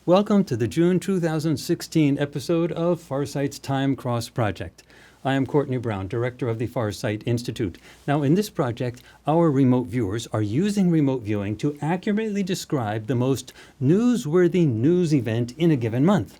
Welcome to the June 2016 episode of Farsight's Time Cross Project. I am Courtney Brown, Director of the Farsight Institute. Now, in this project, our remote viewers are using remote viewing to accurately describe the most newsworthy news event in a given month.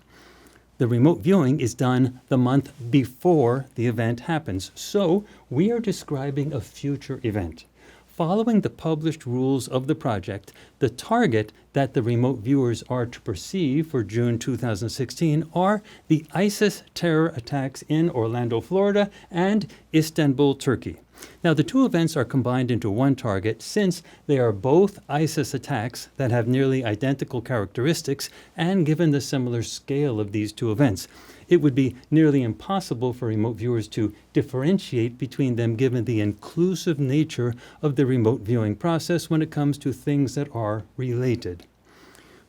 The remote viewing is done the month before the event happens, so we are describing a future event. Following the published rules of the project, the target that the remote viewers are to perceive for June 2016 are the ISIS terror attacks in Orlando, Florida, and Istanbul, Turkey. Now, the two events are combined into one target since they are both ISIS attacks that have nearly identical characteristics, and given the similar scale of these two events, it would be nearly impossible for remote viewers to differentiate between them given the inclusive nature of the remote viewing process when it comes to things that are related.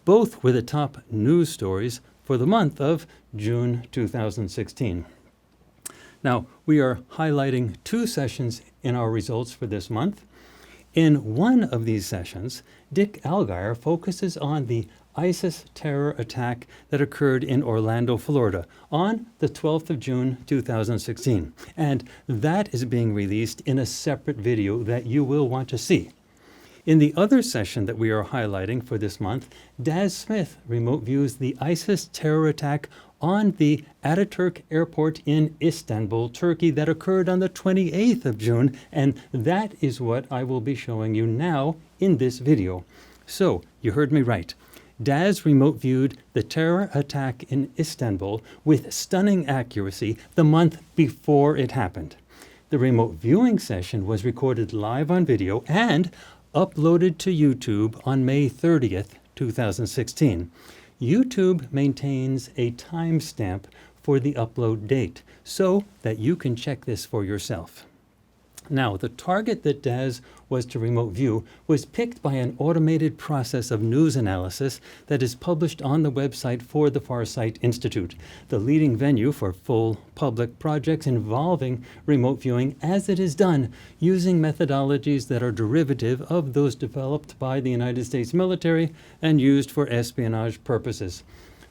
Both were the top news stories for the month of June 2016. Now, we are highlighting two sessions in our results for this month. In one of these sessions, Dick Allgire focuses on the ISIS terror attack that occurred in Orlando, Florida on the 12th of June 2016. And that is being released in a separate video that you will want to see. In the other session that we are highlighting for this month, Daz Smith remote views the ISIS terror attack on the Atatürk Airport in Istanbul, Turkey, that occurred on the 28th of June, and that is what I will be showing you now in this video. So, you heard me right. Daz remote viewed the terror attack in Istanbul with stunning accuracy the month before it happened. The remote viewing session was recorded live on video and uploaded to YouTube on May 30th, 2016. YouTube maintains a timestamp for the upload date so that you can check this for yourself. Now, the target that Daz was to remote view was picked by an automated process of news analysis that is published on the website for the Farsight Institute, the leading venue for full public projects involving remote viewing, as it is done using methodologies that are derivative of those developed by the United States military and used for espionage purposes.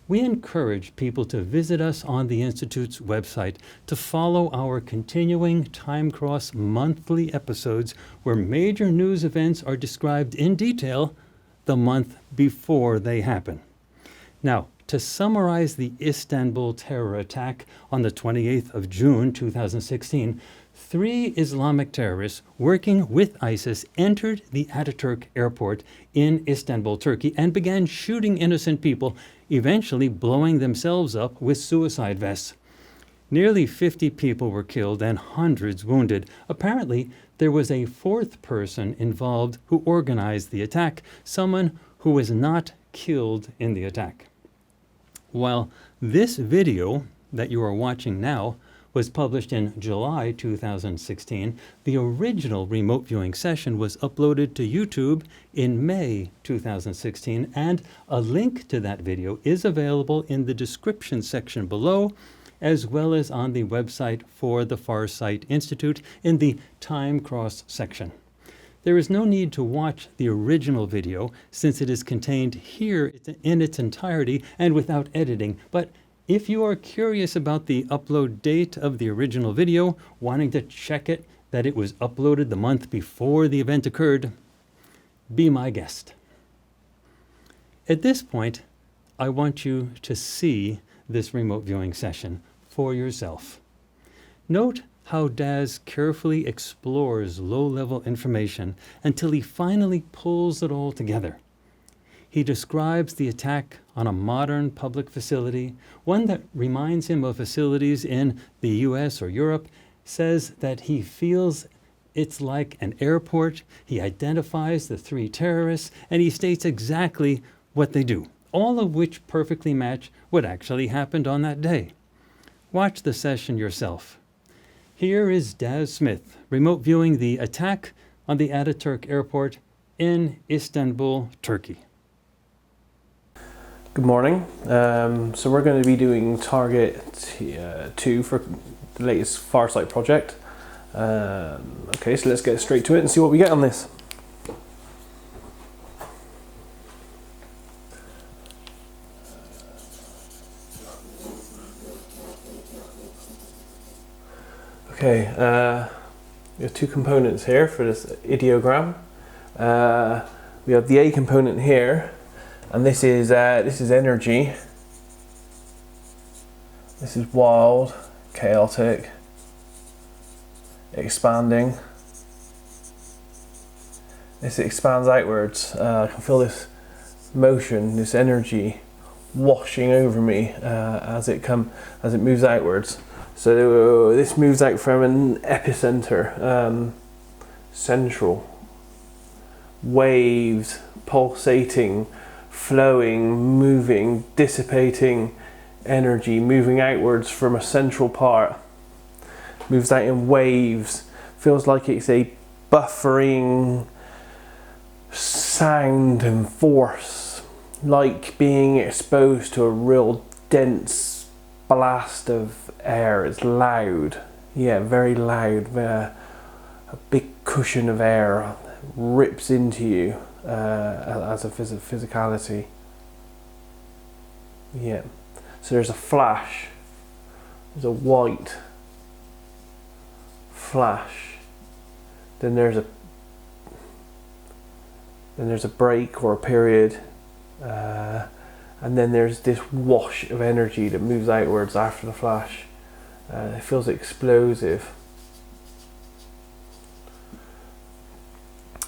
We encourage people to visit us on the Institute's website to follow our continuing Time Cross monthly episodes where major news events are described in detail the month before they happen. Now, to summarize the Istanbul terror attack on the 28th of June 2016, 3 Islamic terrorists working with ISIS entered the Atatürk Airport in Istanbul, Turkey, and began shooting innocent people, eventually blowing themselves up with suicide vests. Nearly 50 people were killed and hundreds wounded. Apparently, there was a 4th person involved who organized the attack, someone who was not killed in the attack. While this video that you are watching now was published in July 2016, the original remote viewing session was uploaded to YouTube in May 2016, and a link to that video is available in the description section below, as well as on the website for the Farsight Institute in the Time Cross section. There is no need to watch the original video since it is contained here in its entirety and without editing, but if you are curious about the upload date of the original video, wanting to check it that it was uploaded the month before the event occurred, be my guest. At this point, I want you to see this remote viewing session for yourself. Note how Daz carefully explores low-level information until he finally pulls it all together. He describes the attack on a modern public facility, one that reminds him of facilities in the US or Europe, says that he feels it's like an airport. He identifies the 3 terrorists, and he states exactly what they do, all of which perfectly match what actually happened on that day. Watch the session yourself. Here is Daz Smith remote viewing the attack on the Atatürk Airport in Istanbul, Turkey. Good morning. So we're going to be doing target 2 for the latest Farsight project. Okay, so let's get straight to it and see what we get on this. Okay, we have two components here for this ideogram. We have the A component here, and this is energy. This is wild, chaotic, expanding. This expands outwards. I can feel this motion, this energy washing over me as it moves outwards. So this moves out from an epicenter, central, waves pulsating, flowing, moving, dissipating energy, moving outwards from a central part, moves out in waves, feels like it's a buffering sound and force, like being exposed to a real dense blast of air. It's loud, yeah, very loud. A big cushion of air rips into you as a physicality. Yeah. So there's a flash. There's a white flash. Then there's a break or a period, and then there's this wash of energy that moves outwards after the flash. It feels explosive,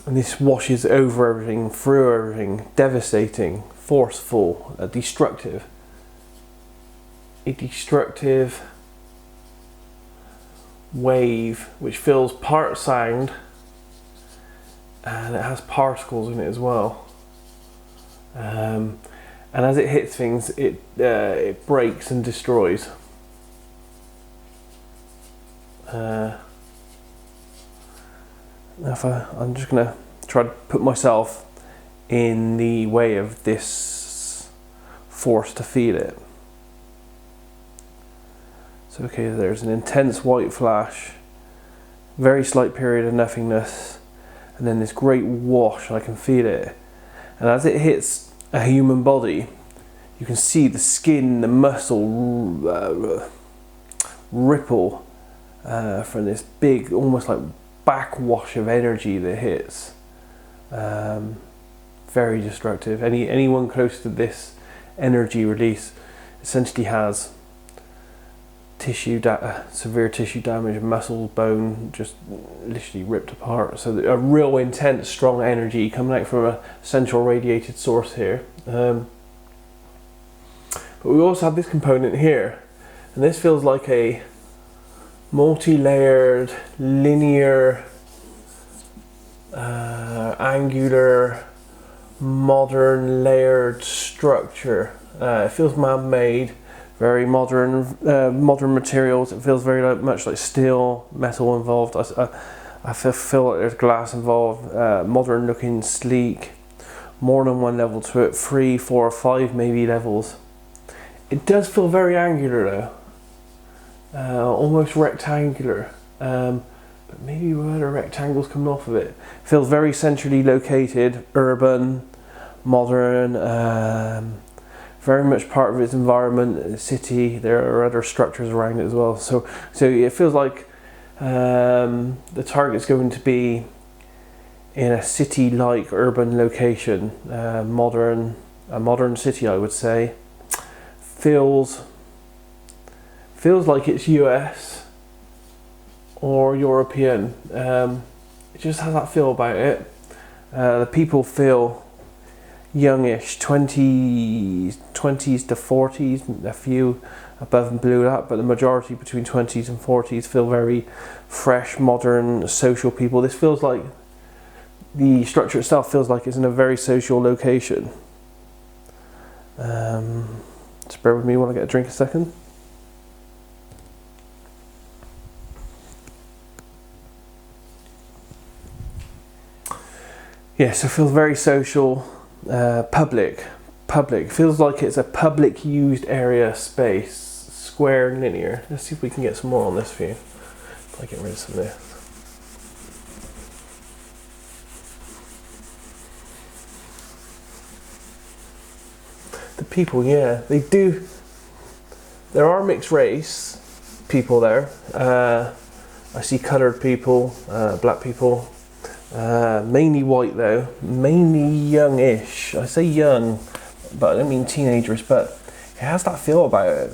and this washes over everything, through everything, devastating, forceful, destructive. A destructive wave which feels part sound, and it has particles in it as well. And as it hits things, it breaks and destroys. I'm just going to try to put myself in the way of this force to feel it. So okay, there's an intense white flash, very slight period of nothingness, and then this great wash. I can feel it, and as it hits a human body, you can see the skin, the muscle ripple from this big, almost like backwash of energy that hits. Very destructive. Anyone close to this energy release essentially has severe tissue damage, muscle, bone just literally ripped apart. So a real intense, strong energy coming out from a central radiated source here. But we also have this component here, and this feels like a multi-layered, linear, angular, modern, layered structure. It feels man-made. Very modern materials. It feels very much like steel, metal involved. I feel like there's glass involved. Modern looking, sleek. More than one level to it. 3, 4, 5 maybe levels. It does feel very angular though. Almost rectangular. But maybe where the rectangles coming off of it. Feels very centrally located, urban, modern. Very much part of its environment, the city. There are other structures around it as well. So it feels like the target's going to be in a city-like urban location, a modern city, I would say. Feels like it's US or European. It just has that feel about it. The people feel youngish, 20s to 40s, a few above and below that, but the majority between 20s and 40s feel very fresh, modern, social people. This feels like, the structure itself feels like it's in a very social location. Just bear with me while I get a drink a second. Yeah, so it feels very social. Public. Feels like it's a public used area space, square and linear. Let's see if we can get some more on this for you. If I get rid of some of this. The people, yeah, they do. There are mixed race people there. I see coloured people, black people, mainly white though, mainly youngish. I say young, but I don't mean teenagers, but it has that feel about it.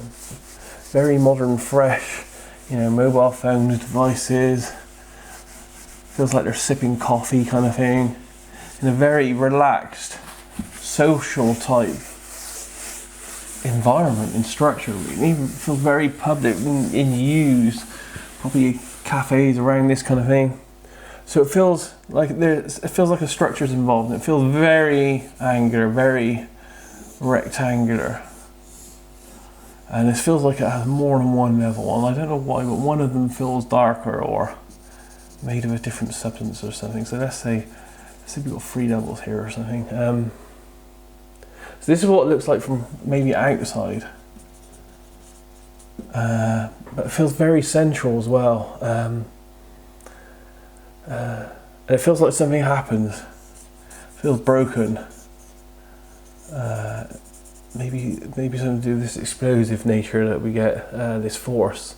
Very modern, fresh, you know, mobile phones, devices. Feels like they're sipping coffee kind of thing. In a very relaxed, social type environment and structure. It even feels very public in use. Probably cafes around this kind of thing. So it feels like a structure's involved. It feels very angular, very rectangular. And it feels like it has more than one level. And I don't know why, but one of them feels darker or made of a different substance or something. So let's say we've got 3 levels here or something. So this is what it looks like from maybe outside. But it feels very central as well. And it feels like something happens. It feels broken. Maybe something to do with this explosive nature that we get, this force.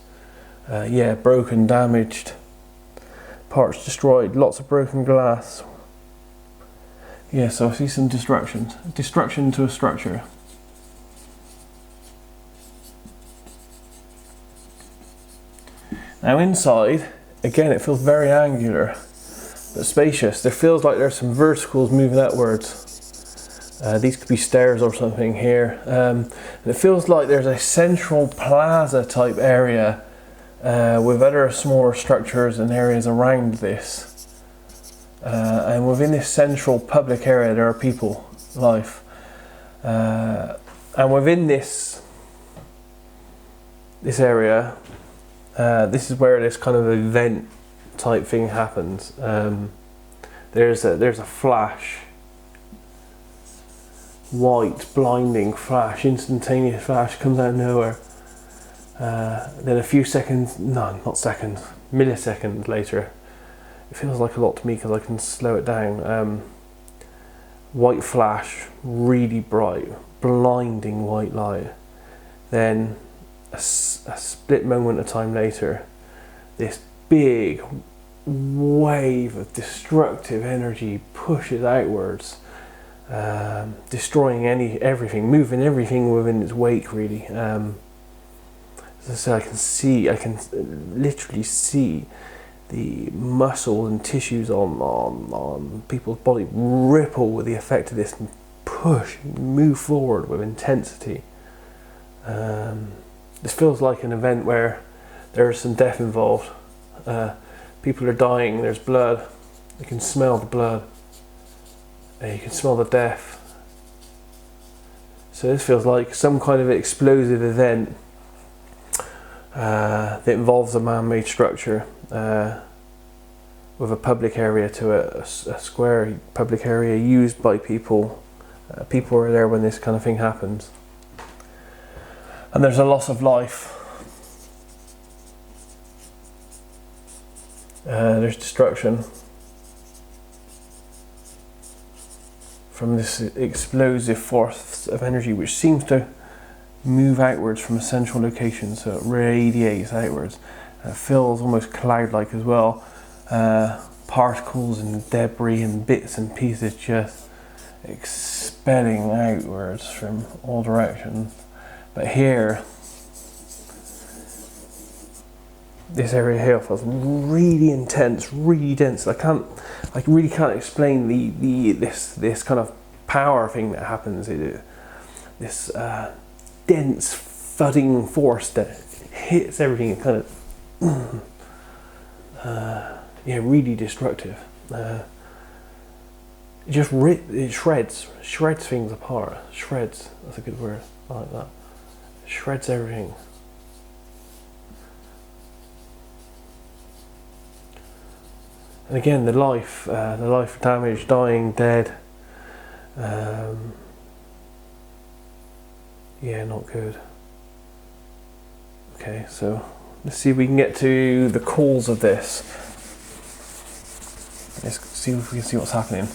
Yeah, broken, damaged, parts destroyed, lots of broken glass. Yeah, so I see some destruction to a structure. Now inside, again, it feels very angular, but spacious. There feels like there's some verticals moving outwards. These could be stairs or something here. And it feels like there's a central plaza type area with other smaller structures and areas around this. And within this central public area there are people, life. And within this area, this is where this kind of event type thing happens. There's a flash, white, blinding flash, instantaneous flash, comes out of nowhere. Then a few seconds, no, not seconds, milliseconds later, it feels like a lot to me because I can slow it down. White flash, really bright, blinding white light. Then a split moment of time later, this big wave of destructive energy pushes outwards, destroying everything, moving everything within its wake, really. As I said, I can literally see the muscle and tissues on people's body ripple with the effect of this and push, move forward with intensity. This feels like an event where there is some death involved. People are dying, there's blood, you can smell the blood, you can smell the death. So this feels like some kind of explosive event that involves a man-made structure with a public area to it, a square public area used by people. People are there when this kind of thing happens. And there's a loss of life. There's destruction from this explosive force of energy which seems to move outwards from a central location, so it radiates outwards. It feels almost cloud-like as well. Particles and debris and bits and pieces just expelling outwards from all directions. But here, this area here feels really intense, really dense. I really can't explain this kind of power thing that happens. This dense thudding force that hits everything and kind of really destructive. It shreds things apart. Shreds, that's a good word. I like that. Shreds everything. And again, the life damaged, dying, dead. Yeah, not good. Okay, so let's see if we can get to the cause of this. Let's see if we can see what's happening.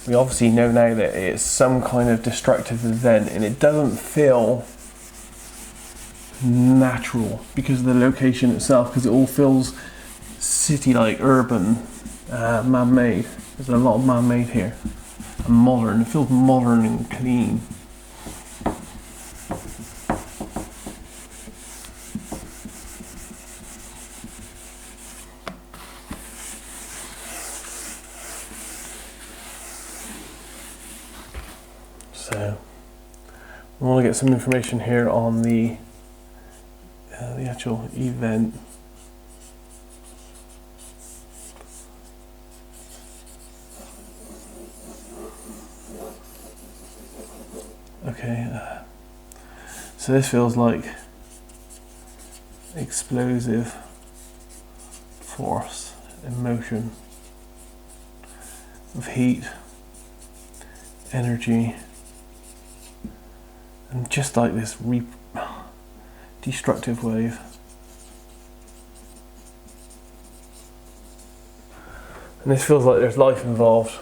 We obviously know now that it's some kind of destructive event, and it doesn't feel natural because of the location itself, because it all feels city-like, urban, man-made. There's a lot of man-made here. And modern. It feels modern and clean. So I want to get some information here on the actual event. Okay, so this feels like explosive force in motion of heat, energy, and just like this destructive wave. And this feels like there's life involved.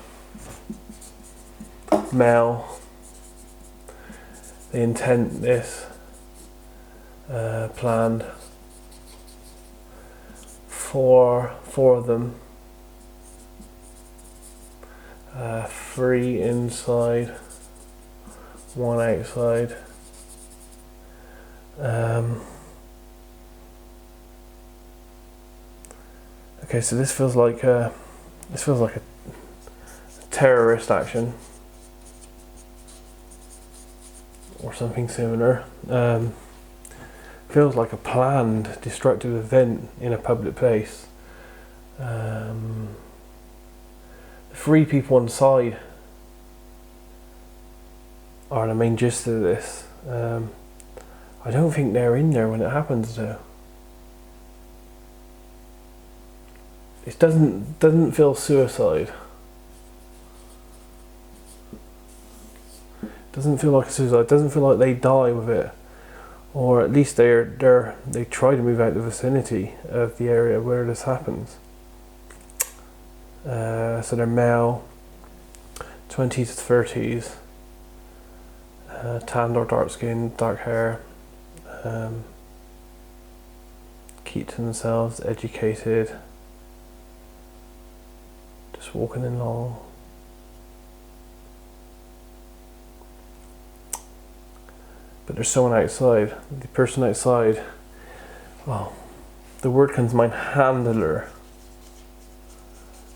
Mel. The intent, this planned for them, 3 inside, 1 outside. Okay, so this feels like a terrorist action. Or something similar. Feels like a planned destructive event in a public place. 3 people on side are the main gist of this. I don't think they're in there when it happens though. It doesn't feel suicide. Doesn't feel like a suicide. Doesn't feel like they die with it, or at least they try to move out the vicinity of the area where this happens. So they're male, 20s to 30s, tanned or dark skin, dark hair, keep to themselves, educated, just walking along. But there's someone outside. The person outside, well, the word comes to mind, handler.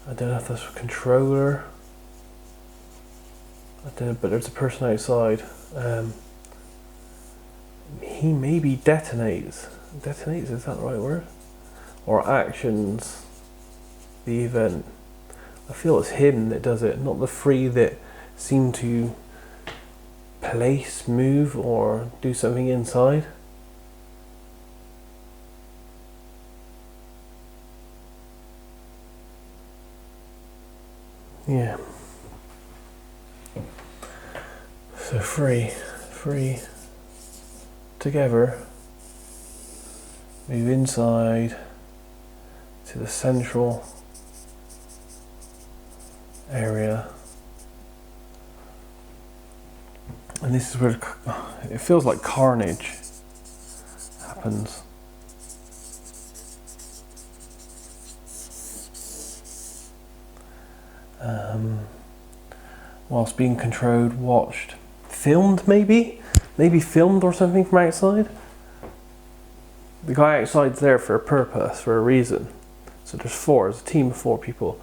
I don't know if that's a controller. I don't know, but there's a person outside. He maybe detonates. Detonates, is that the right word? Or actions the event. I feel it's him that does it, not the 3 that seem to place, move, or do something inside. Yeah. So 3 together, move inside to the central area. And this is where it feels like carnage happens. Whilst being controlled, watched, filmed maybe filmed or something from outside. The guy outside's there for a purpose, for a reason. So there's a team of 4 people.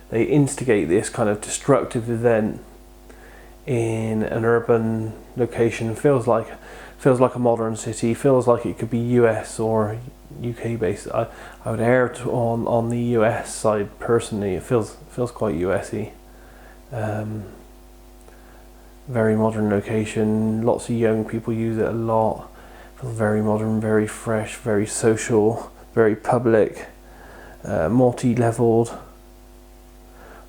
They instigate this kind of destructive event in an urban location. Feels like a modern city. Feels like it could be US or UK based. I would err on the US side personally. It feels quite US-y. Very modern location. Lots of young people use it a lot. Feels very modern, very fresh, very social, very public, multi-leveled.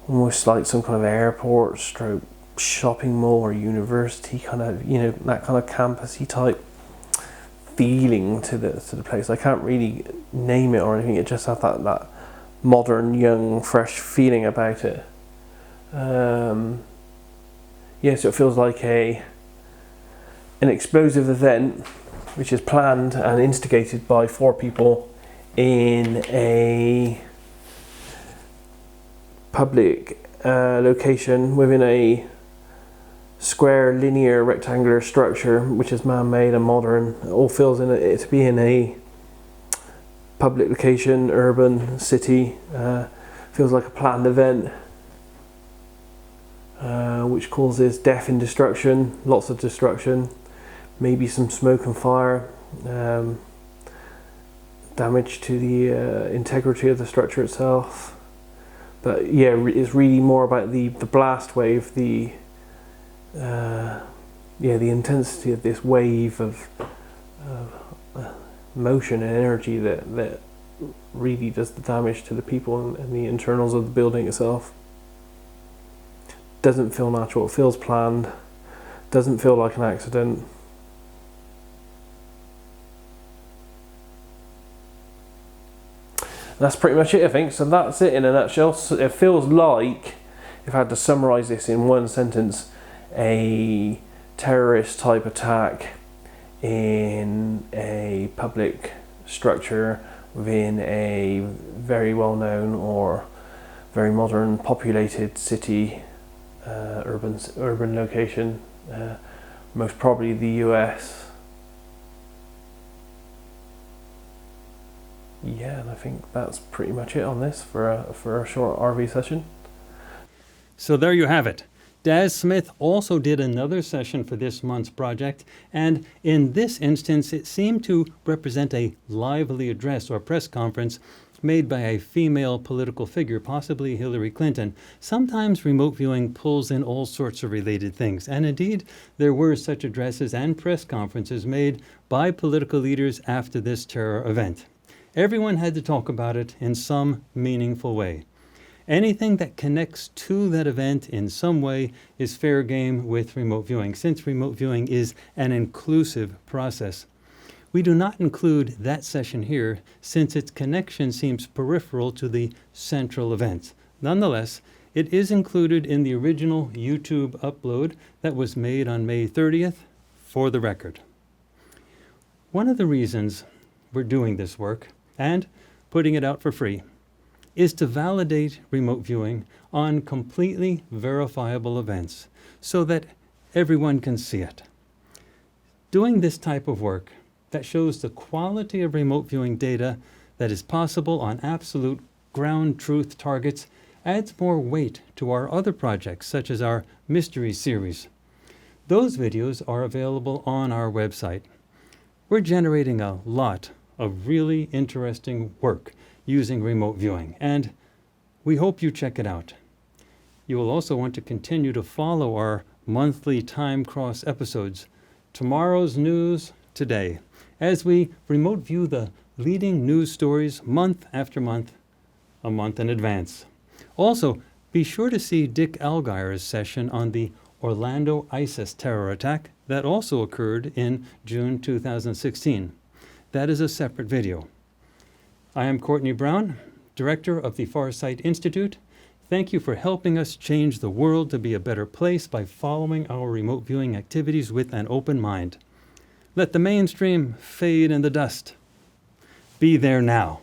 Almost like some kind of airport stroke shopping mall or university kind of, that kind of campusy type feeling to the place. I can't really name it or anything. It just has that modern, young, fresh feeling about it. So it feels like an explosive event which is planned and instigated by 4 people in a public location within a square, linear, rectangular structure, which is man-made and modern. It all feels in it to be in a public location, urban city. Feels like a planned event, which causes death and destruction, lots of destruction, maybe some smoke and fire, damage to the integrity of the structure itself. But yeah, it's really more about the blast wave, the intensity of this wave of motion and energy that really does the damage to the people and the internals of the building itself. Doesn't feel natural, it feels planned, doesn't feel like an accident. That's pretty much it, I think. So that's it in a nutshell. So it feels like, if I had to summarise this in one sentence, a terrorist type attack in a public structure within a very well known or very modern populated city, urban location, most probably the US. Yeah, and I think that's pretty much it on this for a short RV session. So there you have it. Daz Smith also did another session for this month's project, and in this instance it seemed to represent a lively address or press conference made by a female political figure, possibly Hillary Clinton. Sometimes remote viewing pulls in all sorts of related things, and indeed there were such addresses and press conferences made by political leaders after this terror event. Everyone had to talk about it in some meaningful way. Anything that connects to that event in some way is fair game with remote viewing, since remote viewing is an inclusive process. We do not include that session here, since its connection seems peripheral to the central event. Nonetheless, it is included in the original YouTube upload that was made on May 30th, for the record. One of the reasons we're doing this work, and putting it out for free, is to validate remote viewing on completely verifiable events so that everyone can see it. Doing this type of work that shows the quality of remote viewing data that is possible on absolute ground truth targets adds more weight to our other projects, such as our mystery series. Those videos are available on our website. We're generating a lot of really interesting work using remote viewing, and we hope you check it out. You will also want to continue to follow our monthly Time Cross episodes, Tomorrow's News Today, as we remote view the leading news stories month after month, a month in advance. Also, be sure to see Dick Allgire's session on the Orlando ISIS terror attack that also occurred in June 2016. That is a separate video. I am Courtney Brown, Director of the Farsight Institute. Thank you for helping us change the world to be a better place by following our remote viewing activities with an open mind. Let the mainstream fade in the dust. Be there now.